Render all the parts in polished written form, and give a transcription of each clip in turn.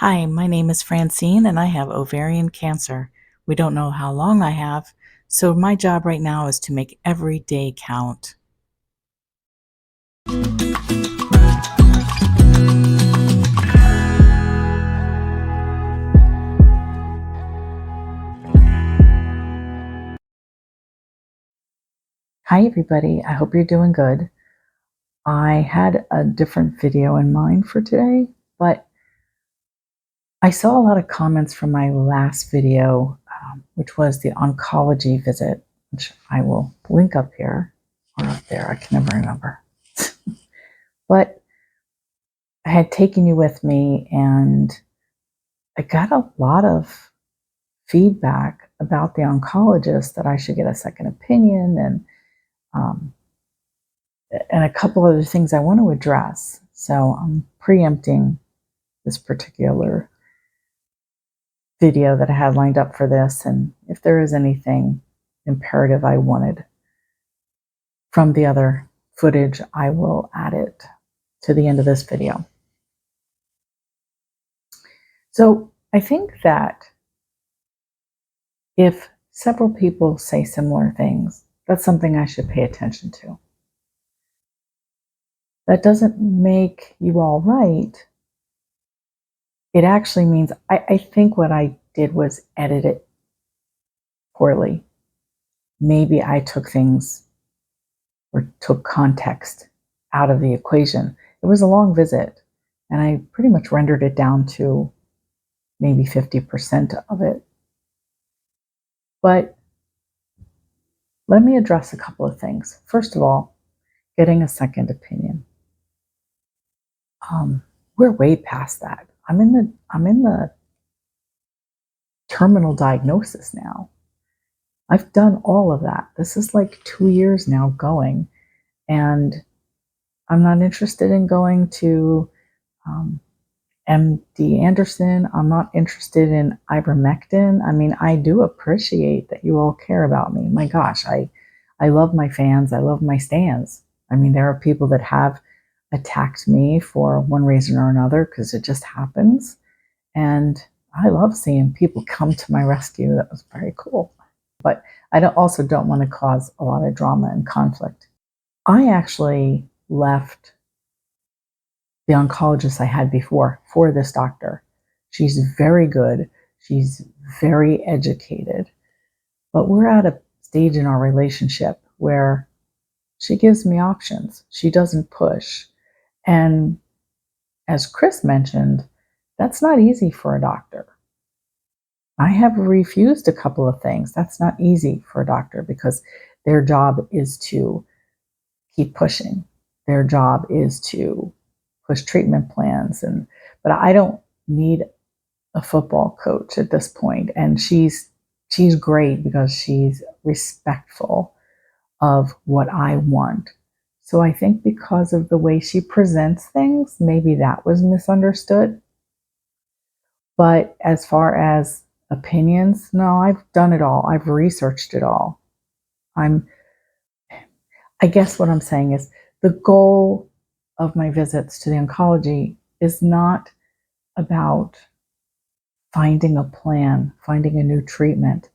Hi, my name is Francine and I have ovarian cancer. We don't know how long I have, so my job right now is to make every day count. Hi, everybody. I hope you're doing good. I had a different video in mind for today, but I saw a lot of comments from my last video, which was the oncology visit, which I will link up here or up there. I can never remember. But I had taken you with me and I got a lot of feedback about the oncologist that I should get a second opinion um, and a couple other things I want to address. So I'm preempting this particular video that I had lined up for this. And if there is anything imperative I wanted from the other footage, I will add it to the end of this video. So I think that if several people say similar things, that's something I should pay attention to. That doesn't make you all right. It actually means I think what I did was edit it poorly. Maybe I took things or took context out of the equation. It was a long visit, and I pretty much rendered it down to maybe 50% of it. But let me address a couple of things. First of all, getting a second opinion. We're way past that. I'm in the terminal diagnosis now. I've done all of that. This is like 2 years now going, and I'm not interested in going to MD Anderson. I'm not interested in ivermectin. I mean, I do appreciate that you all care about me. My gosh, I love my fans. I love my stans. I mean, there are people that have attacked me for one reason or another because it just happens. And I love seeing people come to my rescue. That was very cool. But I also don't want to cause a lot of drama and conflict. I actually left the oncologist I had before for this doctor. She's very good. She's very educated. But we're at a stage in our relationship where she gives me options. She doesn't push. And as Chris mentioned, that's not easy for a doctor. I have refused a couple of things. That's not easy for a doctor because their job is to keep pushing. Their job is to push treatment plans but I don't need a football coach at this point. And she's great because she's respectful of what I want. So I think because of the way she presents things, maybe that was misunderstood. But as far as opinions, no, I've done it all. I've researched it all. I guess what I'm saying is the goal of my visits to the oncology is not about finding a plan, finding a new treatment.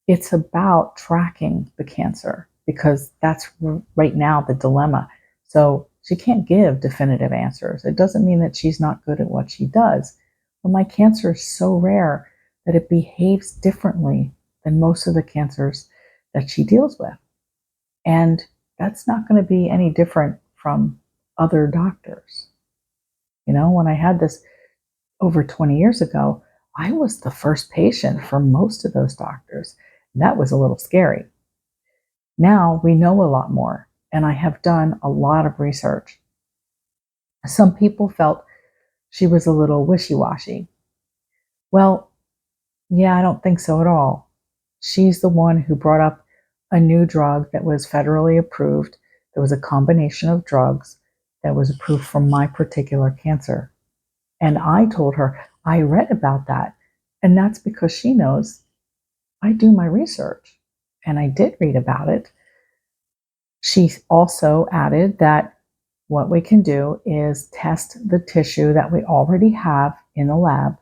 It's about tracking the cancer because that's right now the dilemma. So she can't give definitive answers. It doesn't mean that she's not good at what she does. But my cancer is so rare that it behaves differently than most of the cancers that she deals with. And that's not going to be any different from other doctors. You know, when I had this over 20 years ago, I was the first patient for most of those doctors. That was a little scary. Now we know a lot more, and I have done a lot of research. Some people felt she was a little wishy-washy. Well, yeah, I don't think so at all. She's the one who brought up a new drug that was federally approved. There was a combination of drugs that was approved for my particular cancer. And I told her, I read about that. And that's because she knows I do my research. And I did read about it. She also added that what we can do is test the tissue that we already have in the lab.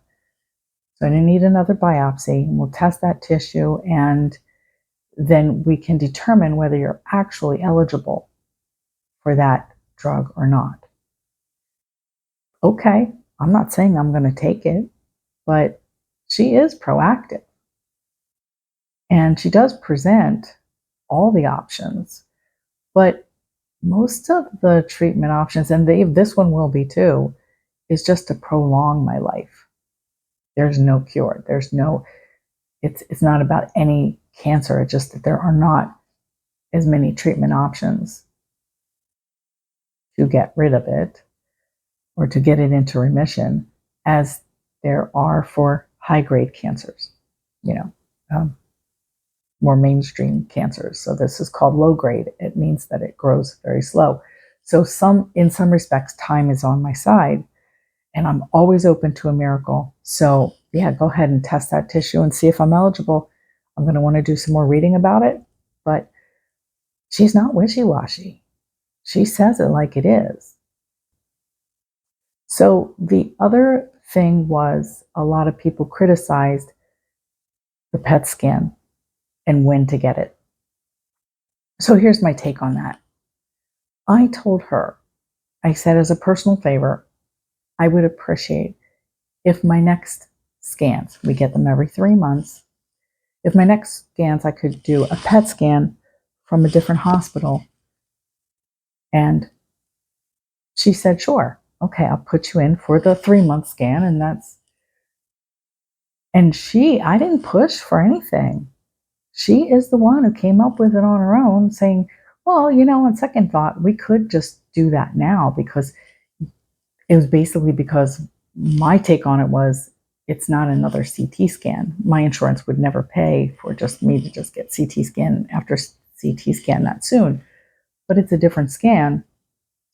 So I don't need another biopsy. We'll test that tissue, and then we can determine whether you're actually eligible for that drug or not. Okay, I'm not saying I'm going to take it, but she is proactive. And she does present all the options, but most of the treatment options, and this one will be too, is just to prolong my life. There's no cure. It's not about any cancer. It's just that there are not as many treatment options to get rid of it or to get it into remission as there are for high grade cancers, you know, more mainstream cancers. So this is called low grade. It means that it grows very slow. So in some respects, time is on my side, and I'm always open to a miracle. So yeah, go ahead and test that tissue and see if I'm eligible. I'm going to want to do some more reading about it, but she's not wishy-washy. She says it like it is. So the other thing was a lot of people criticized the PET scan and when to get it. So here's my take on that. I told her, I said, as a personal favor, I would appreciate if my next scans, we get them every 3 months, if my next scans, I could do a PET scan from a different hospital. And she said, sure, okay, I'll put you in for the 3-month scan. I didn't push for anything. She is the one who came up with it on her own, saying, well, on second thought, we could just do that now, because it was basically because my take on it was it's not another CT scan. My insurance would never pay for just me to just get CT scan after CT scan that soon, but it's a different scan.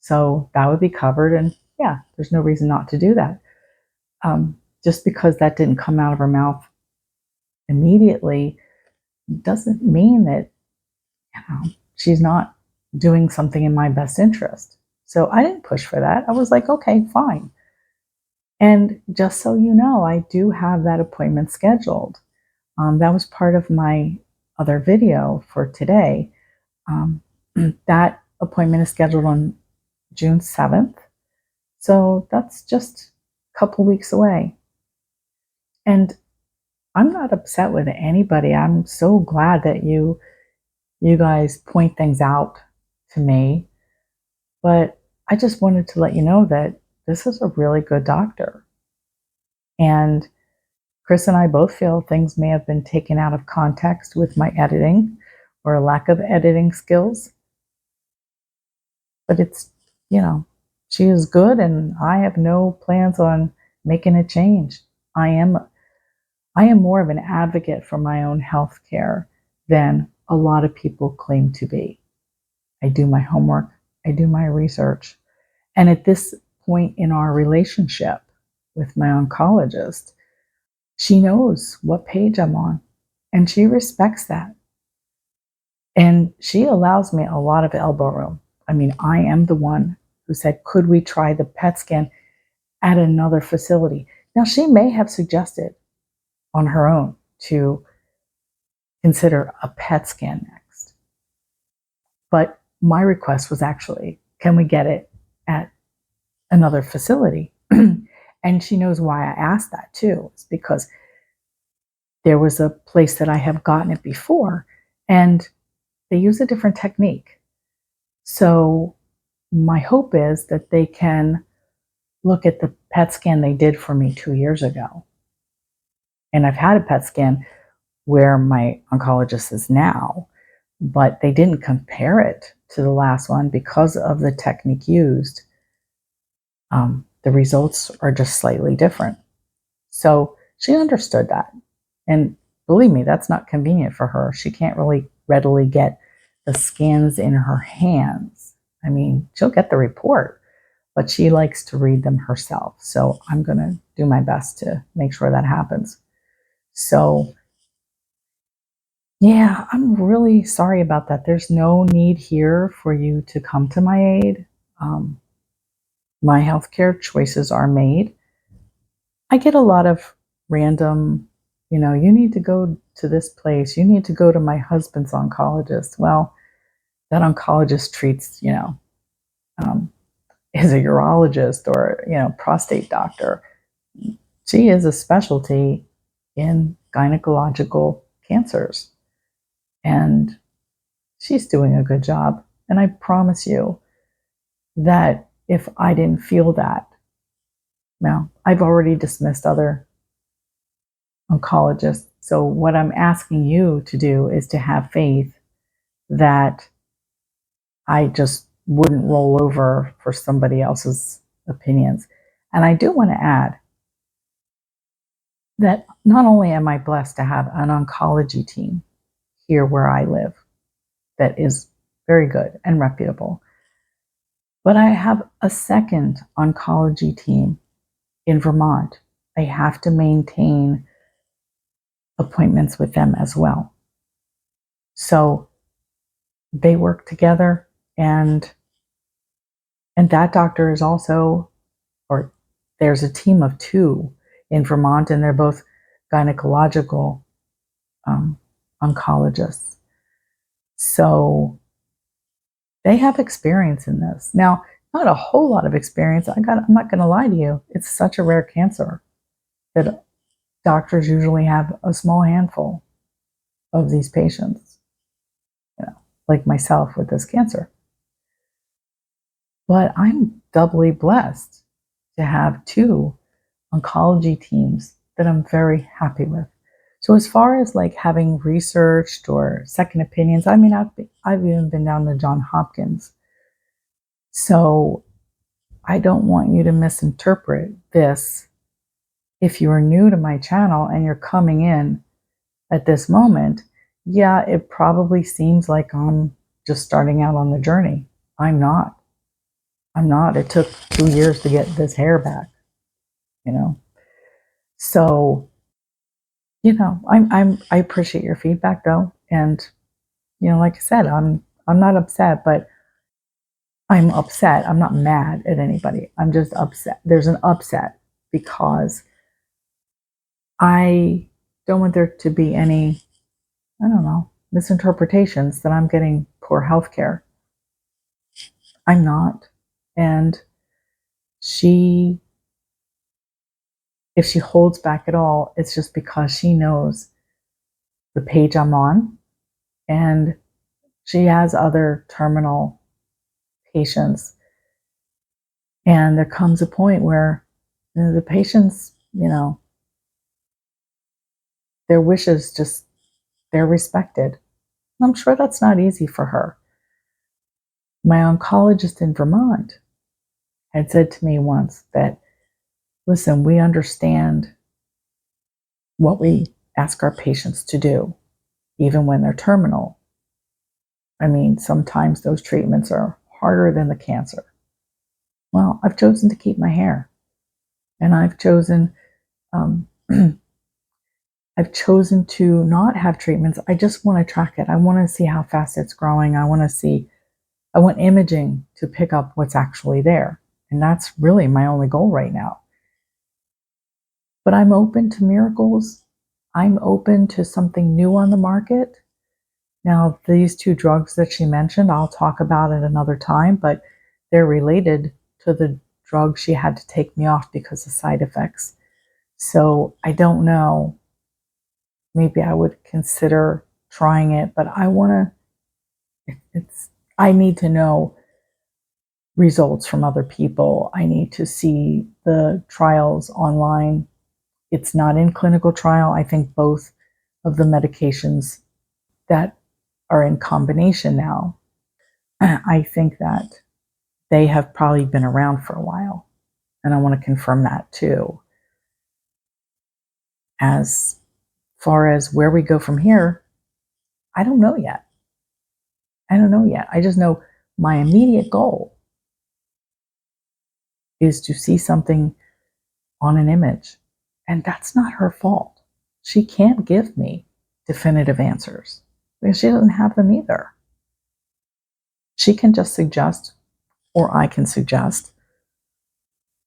So that would be covered. And yeah, there's no reason not to do that. Just because that didn't come out of her mouth immediately doesn't mean that she's not doing something in my best interest. So I didn't push for that. I was like, okay, fine. And just so you know, I do have that appointment scheduled. That was part of my other video for today. That appointment is scheduled on June 7th. So that's just a couple weeks away. And I'm not upset with anybody. I'm so glad that you guys point things out to me. But I just wanted to let you know that this is a really good doctor. And Chris and I both feel things may have been taken out of context with my editing or a lack of editing skills. But she is good, and I have no plans on making a change. I am more of an advocate for my own health care than a lot of people claim to be. I do my homework, I do my research. And at this point in our relationship with my oncologist, she knows what page I'm on, and she respects that. And she allows me a lot of elbow room. I mean, I am the one who said, could we try the PET scan at another facility? Now, she may have suggested on her own to consider a PET scan next. But my request was actually, can we get it at another facility? And she knows why I asked that too. It's because there was a place that I have gotten it before, and they use a different technique. So my hope is that they can look at the PET scan they did for me 2 years ago. And I've had a PET scan where my oncologist is now, but they didn't compare it to the last one because of the technique used. The results are just slightly different. So she understood that. And believe me, that's not convenient for her. She can't really readily get the scans in her hands. I mean, she'll get the report, but she likes to read them herself. So I'm going to do my best to make sure that happens. So yeah, I'm really sorry about that. There's no need here for you to come to my aid. um, my healthcare choices are made. I get a lot of random, you need to go to this place, you need to go to my husband's oncologist. Well, that oncologist treats, um, is a urologist or, prostate doctor. She is a specialty in gynecological cancers, and she's doing a good job. And I promise you that if I didn't feel that, now I've already dismissed other oncologists. So, what I'm asking you to do is to have faith that I just wouldn't roll over for somebody else's opinions. And I do want to add that not only am I blessed to have an oncology team here where I live that is very good and reputable, but I have a second oncology team in Vermont. I have to maintain appointments with them as well. So they work together, and that doctor is also, or there's a team of two in Vermont, and they're both gynecological um, oncologists. So they have experience in this. Now, not a whole lot of experience. I'm not going to lie to you. It's such a rare cancer that doctors usually have a small handful of these patients, like myself with this cancer. But I'm doubly blessed to have two oncology teams that I'm very happy with. So as far as like having researched or second opinions, I mean, I've even been down to John Hopkins. So I don't want you to misinterpret this. If you are new to my channel and you're coming in at this moment, yeah, it probably seems like I'm just starting out on the journey. I'm not. I'm not. It took 2 years to get this hair back, you know. So, I appreciate your feedback though. And, like I said, I'm not upset, but I'm upset. I'm not mad at anybody. I'm just upset. There's an upset because I don't want there to be any, I don't know, misinterpretations that I'm getting poor health care. I'm not. And she, if she holds back at all, it's just because she knows the page I'm on, and she has other terminal patients. And there comes a point where the patients, their wishes just, they're respected. I'm sure that's not easy for her. My oncologist in Vermont had said to me once that, listen, we understand what we ask our patients to do, even when they're terminal. I mean, sometimes those treatments are harder than the cancer. Well, I've chosen to keep my hair, and I've chosen um, I've chosen to not have treatments. I just want to track it. I want to see how fast it's growing. I want imaging to pick up what's actually there. And that's really my only goal right now. But I'm open to miracles. I'm open to something new on the market. Now, these two drugs that she mentioned, I'll talk about at another time, but they're related to the drug she had to take me off because of side effects. So I don't know. Maybe I would consider trying it, but I need to know results from other people. I need to see the trials online. It's not in clinical trial. I think both of the medications that are in combination now, I think that they have probably been around for a while. And I want to confirm that too. As far as where we go from here, I don't know yet. I just know my immediate goal is to see something on an image. And that's not her fault. She can't give me definitive answers because she doesn't have them either. She can just suggest or I can suggest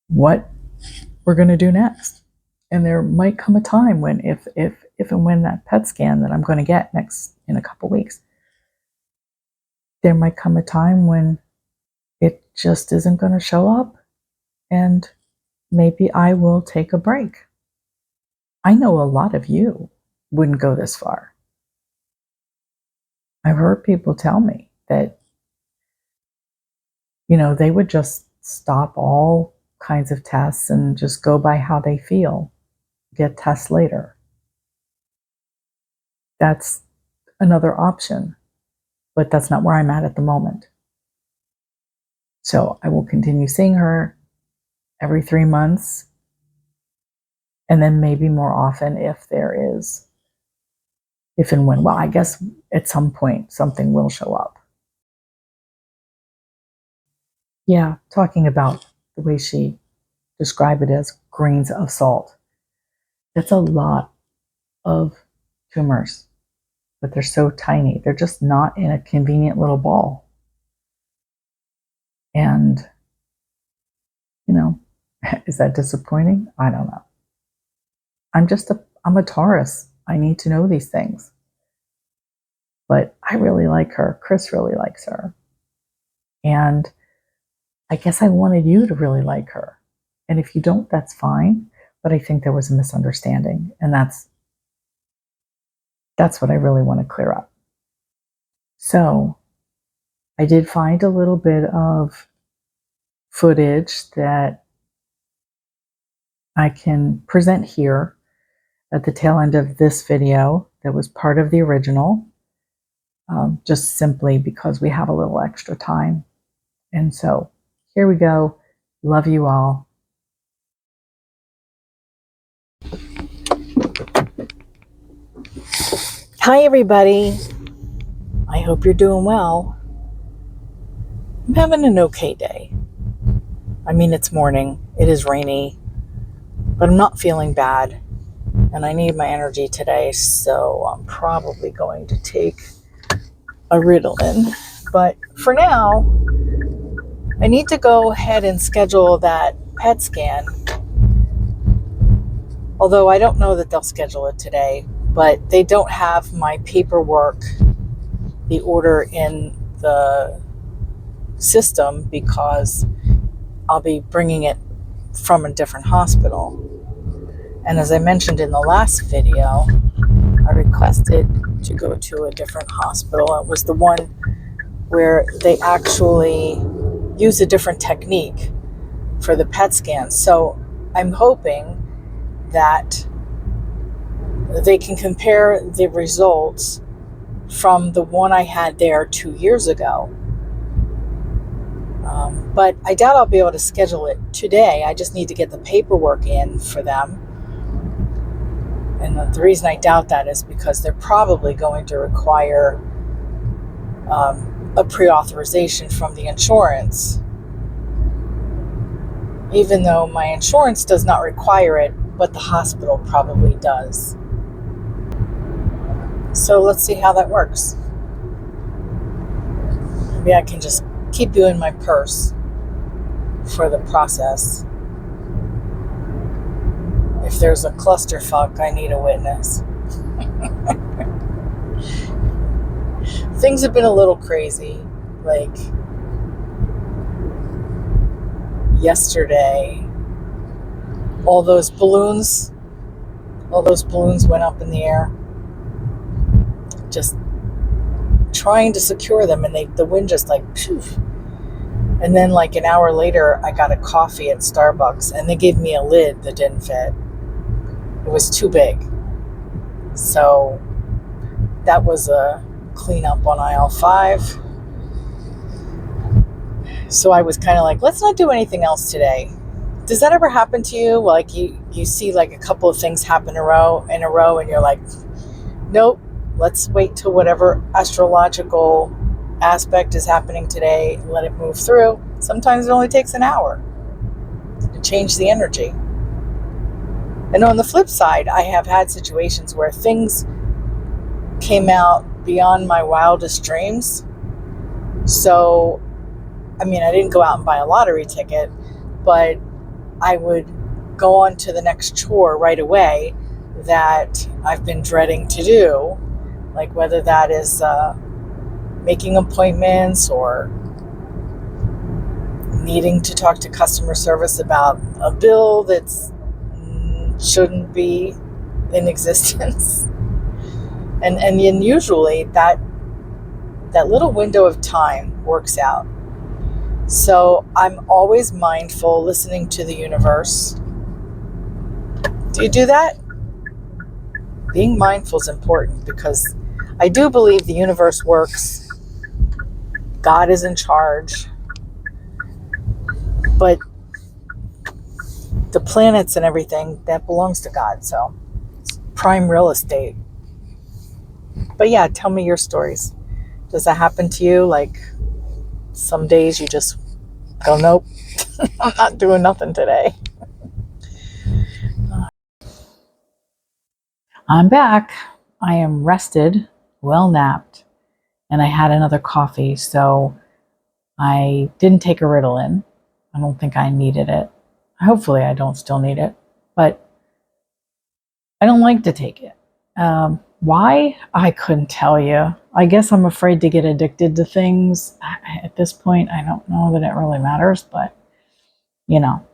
what we're going to do next. And there might come a time when, if and when that PET scan that I'm going to get next in a couple weeks, there might come a time when it just isn't going to show up, and maybe I will take a break. I know a lot of you wouldn't go this far. I've heard people tell me that, they would just stop all kinds of tests and just go by how they feel, get tests later. That's another option, but that's not where I'm at the moment. So I will continue seeing her every 3 months, and then maybe more often if and when, well, I guess at some point something will show up. Yeah, talking about the way she described it as grains of salt. That's a lot of tumors, but they're so tiny. They're just not in a convenient little ball. And, is that disappointing? I don't know. I'm a Taurus. I need to know these things. But I really like her. Chris really likes her. And I guess I wanted you to really like her. And if you don't, that's fine. But I think there was a misunderstanding. And that's what I really want to clear up. So I did find a little bit of footage that I can present here at the tail end of this video that was part of the original, just simply because we have a little extra time. And so here we go. Love you all. Hi, everybody. I hope you're doing well. I'm having an okay day. I mean, it's morning. It is rainy, but I'm not feeling bad. And I need my energy today, so I'm probably going to take a Ritalin. But for now, I need to go ahead and schedule that PET scan. Although I don't know that they'll schedule it today, but they don't have my paperwork, the order in the system, because I'll be bringing it from a different hospital. And as I mentioned in the last video, I requested to go to a different hospital. It was the one where they actually use a different technique for the PET scan. So I'm hoping that they can compare the results from the one I had there 2 years ago. But I doubt I'll be able to schedule it today. I just need to get the paperwork in for them. And the reason I doubt that is because they're probably going to require a pre-authorization from the insurance. Even though my insurance does not require it, but the hospital probably does. So let's see how that works. Maybe I can just keep you in my purse for the process. If there's a clusterfuck, I need a witness. Things have been a little crazy. Like yesterday, all those balloons went up in the air. Just trying to secure them, and the wind just like poof. And then like an hour later, I got a coffee at Starbucks, and they gave me a lid that didn't fit. It was too big. So that was a cleanup on aisle 5. So I was kind of like, let's not do anything else today. Does that ever happen to you? Like you see like a couple of things happen in a row, and you're like, nope, let's wait till whatever astrological aspect is happening today and let it move through. Sometimes it only takes an hour to change the energy. And on the flip side, I have had situations where things came out beyond my wildest dreams. So I mean, I didn't go out and buy a lottery ticket, but I would go on to the next chore right away that I've been dreading to do, like whether that is making appointments or needing to talk to customer service about a bill that's shouldn't be in existence. And usually that little window of time works out. So I'm always mindful, listening to the universe. Do you do that? Being mindful is important because I do believe the universe works. God is in charge. But the planets and everything, that belongs to God. So it's prime real estate. But yeah, tell me your stories. Does that happen to you? Like some days you just go, nope, I'm not doing nothing today. I'm back. I am rested, well napped, and I had another coffee, so I didn't take a Ritalin. I don't think I needed it. Hopefully, I don't still need it, but I don't like to take it. Why? I couldn't tell you. I guess I'm afraid to get addicted to things. At this point, I don't know that it really matters, but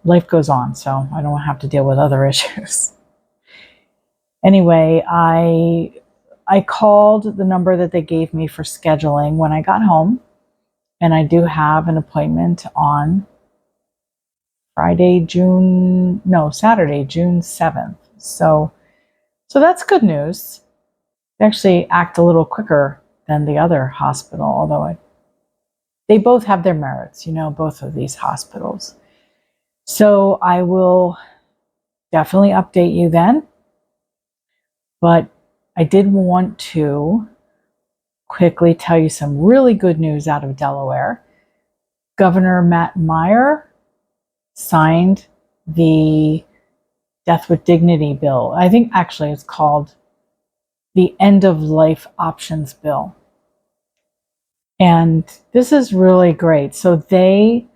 life goes on, so I don't have to deal with other issues. Anyway, I called the number that they gave me for scheduling when I got home, and I do have an appointment on Saturday, June 7th. So that's good news. They actually act a little quicker than the other hospital, although they both have their merits, both of these hospitals. So I will definitely update you then. But I did want to quickly tell you some really good news out of Delaware. Governor Matt Meyer signed the Death with Dignity bill. I think actually it's called the End of Life Options Bill. And this is really great. So they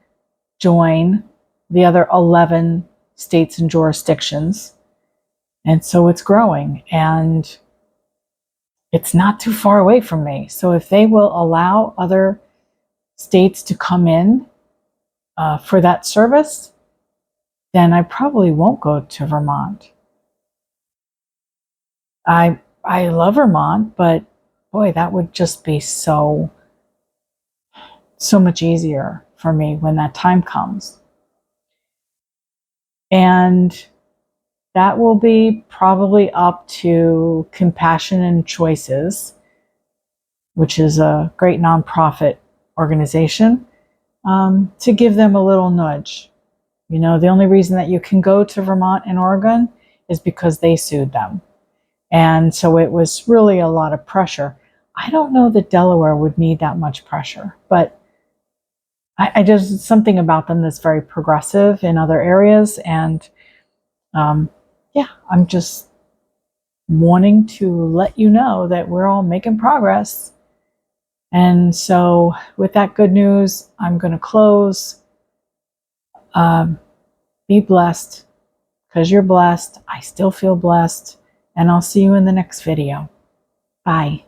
join the other 11 states and jurisdictions. And so it's growing. And it's not too far away from me. So if they will allow other states to come in for that service, then I probably won't go to Vermont. I love Vermont, but boy, that would just be so much easier for me when that time comes. And that will be probably up to Compassion and Choices, which is a great nonprofit organization, to give them a little nudge. The only reason that you can go to Vermont and Oregon is because they sued them. And so it was really a lot of pressure. I don't know that Delaware would need that much pressure, but I just something about them that's very progressive in other areas. And I'm just wanting to let you know that we're all making progress. And so with that good news, I'm going to close. Be blessed, because you're blessed. I still feel blessed. And I'll see you in the next video. Bye.